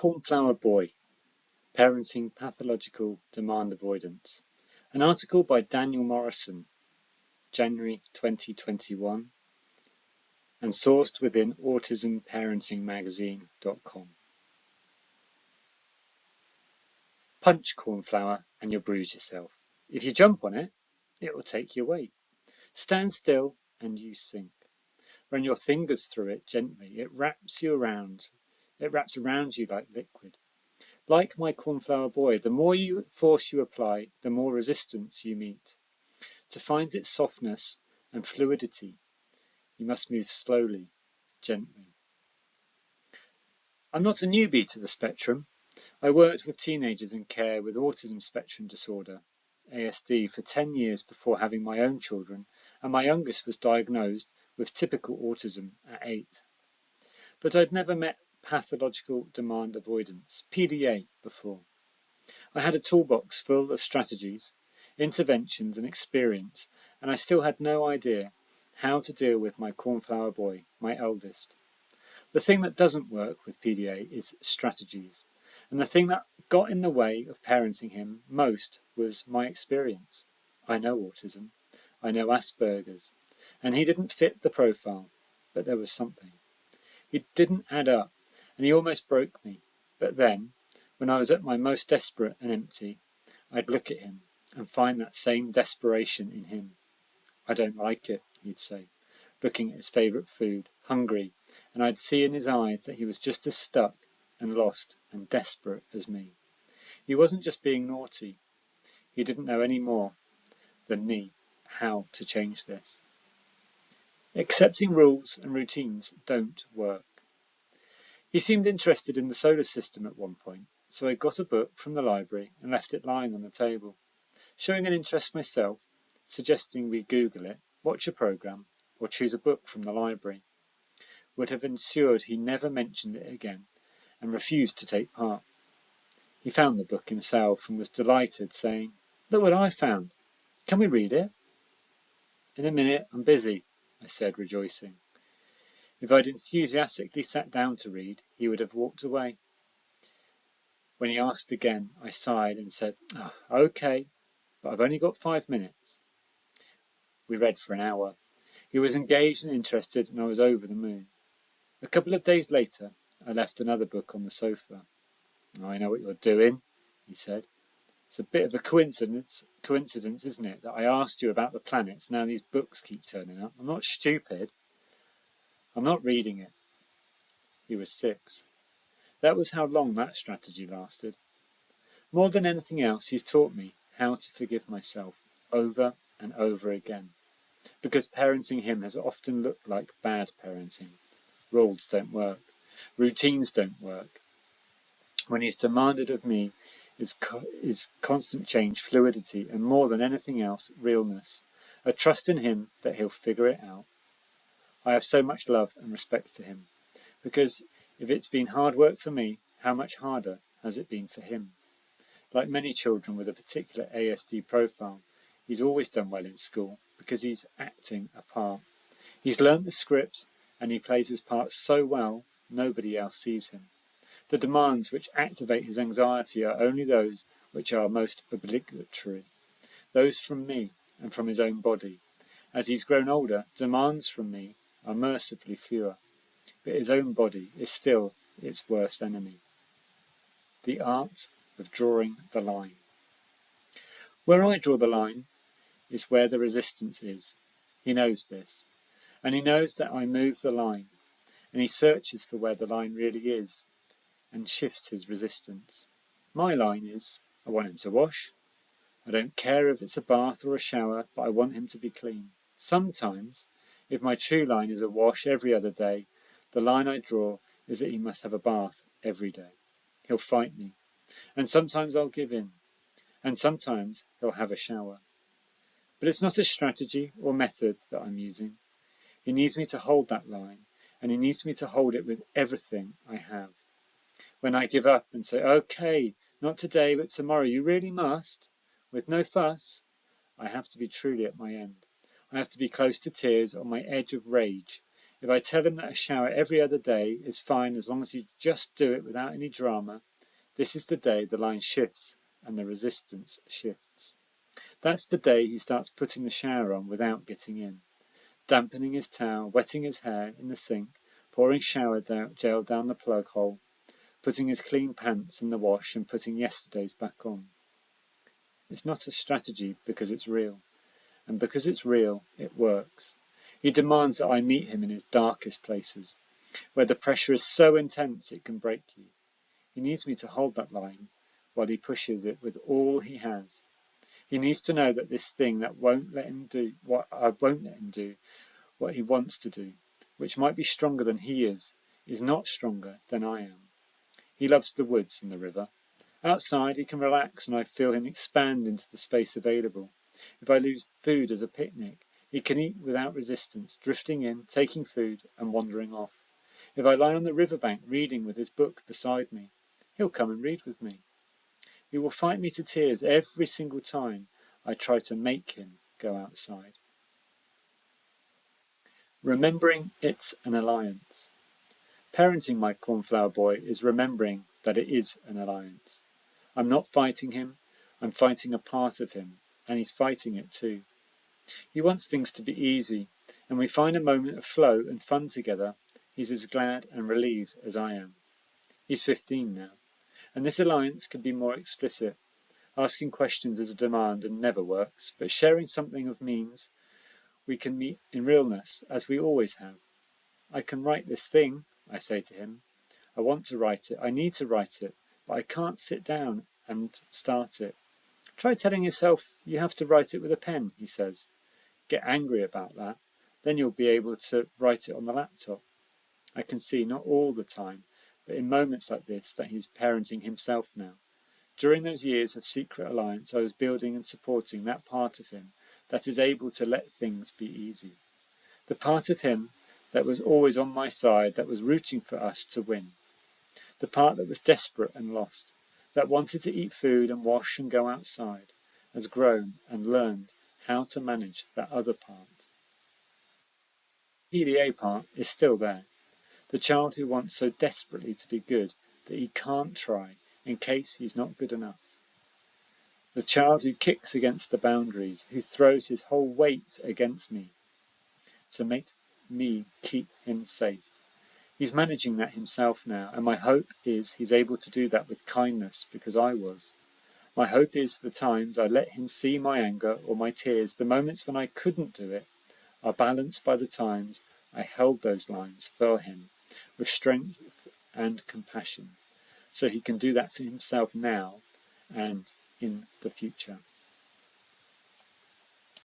Cornflour Boy, Parenting Pathological Demand Avoidance. An article by Daniel Morrison, January 2021, and sourced within autismparentingmagazine.com. Punch cornflour and you'll bruise yourself. If you jump on it, it will take your weight. Stand still and you sink. Run your fingers through it gently. It wraps around you like liquid. Like my cornflour boy, the more force you apply, the more resistance you meet. To find its softness and fluidity, you must move slowly, gently. I'm not a newbie to the spectrum. I worked with teenagers in care with autism spectrum disorder, ASD, for 10 years before having my own children, and my youngest was diagnosed with typical autism at 8. But I'd never met pathological demand avoidance, PDA, before. I had a toolbox full of strategies, interventions and experience, and I still had no idea how to deal with my cornflour boy, my eldest. The thing that doesn't work with PDA is strategies, and the thing that got in the way of parenting him most was my experience. I know autism, I know Asperger's, and he didn't fit the profile, but there was something. It didn't add up, and he almost broke me. But then, when I was at my most desperate and empty, I'd look at him and find that same desperation in him. I don't like it, he'd say, looking at his favourite food, hungry, and I'd see in his eyes that he was just as stuck and lost and desperate as me. He wasn't just being naughty. He didn't know any more than me how to change this. Accepting rules and routines don't work. He seemed interested in the solar system at one point, so I got a book from the library and left it lying on the table. Showing an interest myself, suggesting we Google it, watch a programme, or choose a book from the library, would have ensured he never mentioned it again and refused to take part. He found the book himself and was delighted, saying, "Look what I found. Can we read it?" "In a minute, I'm busy," I said, rejoicing. If I'd enthusiastically sat down to read, he would have walked away. When he asked again, I sighed and said, "OK, but I've only got 5 minutes." We read for an hour. He was engaged and interested, and I was over the moon. A couple of days later, I left another book on the sofa. "I know what you're doing," he said. "It's a bit of a coincidence, isn't it, that I asked you about the planets, now these books keep turning up. I'm not stupid. I'm not reading it." He was 6. That was how long that strategy lasted. More than anything else, he's taught me how to forgive myself over and over again. Because parenting him has often looked like bad parenting. Rules don't work. Routines don't work. When he's demanded of me is constant change, fluidity, and more than anything else, realness. A trust in him that he'll figure it out. I have so much love and respect for him, because if it's been hard work for me, how much harder has it been for him? Like many children with a particular ASD profile, he's always done well in school because he's acting a part. He's learnt the script and he plays his part so well, nobody else sees him. The demands which activate his anxiety are only those which are most obligatory, those from me and from his own body. As he's grown older, demands from me are mercifully fewer, but his own body is still its worst enemy. The art of drawing the line. Where I draw the line is where the resistance is. He knows this, and he knows that I move the line, and he searches for where the line really is, and shifts his resistance. My line is, I want him to wash. I don't care if it's a bath or a shower, but I want him to be clean. Sometimes, if my true line is a wash every other day, the line I draw is that he must have a bath every day. He'll fight me, and sometimes I'll give in, and sometimes he'll have a shower. But it's not a strategy or method that I'm using. He needs me to hold that line, and he needs me to hold it with everything I have. When I give up and say, "OK, not today, but tomorrow, you really must," with no fuss, I have to be truly at my end. I have to be close to tears, on my edge of rage. If I tell him that a shower every other day is fine as long as you just do it without any drama, this is the day the line shifts and the resistance shifts. That's the day he starts putting the shower on without getting in, dampening his towel, wetting his hair in the sink, pouring shower gel down the plug hole, putting his clean pants in the wash and putting yesterday's back on. It's not a strategy because it's real, and because it's real, it works. He demands that I meet him in his darkest places, where the pressure is so intense it can break you. He needs me to hold that line while he pushes it with all he has. He needs to know that this thing that won't let him do what I won't let him do, what he wants to do, which might be stronger than he is not stronger than I am. He loves the woods and the river. Outside he can relax and I feel him expand into the space available. If I lose food as a picnic, he can eat without resistance, drifting in, taking food and wandering off. If I lie on the riverbank reading with his book beside me, he'll come and read with me. He will fight me to tears every single time I try to make him go outside. Remembering it's an alliance. Parenting my cornflower boy is remembering that it is an alliance. I'm not fighting him, I'm fighting a part of him, and he's fighting it too. He wants things to be easy, and we find a moment of flow and fun together. He's as glad and relieved as I am. He's 15 now, and this alliance can be more explicit. Asking questions is a demand and never works, but sharing something of means we can meet in realness, as we always have. I can write this thing, I say to him. I want to write it, I need to write it, but I can't sit down and start it. Try telling yourself you have to write it with a pen, he says. Get angry about that, then you'll be able to write it on the laptop. I can see, not all the time, but in moments like this, that he's parenting himself now. During those years of secret alliance, I was building and supporting that part of him that is able to let things be easy. The part of him that was always on my side, that was rooting for us to win. The part that was desperate and lost, that wanted to eat food and wash and go outside, has grown and learned how to manage that other part. The PDA part is still there. The child who wants so desperately to be good that he can't try in case he's not good enough. The child who kicks against the boundaries, who throws his whole weight against me to make me keep him safe. He's managing that himself now, and my hope is he's able to do that with kindness because I was. My hope is the times I let him see my anger or my tears, the moments when I couldn't do it, are balanced by the times I held those lines for him with strength and compassion, so he can do that for himself now and in the future.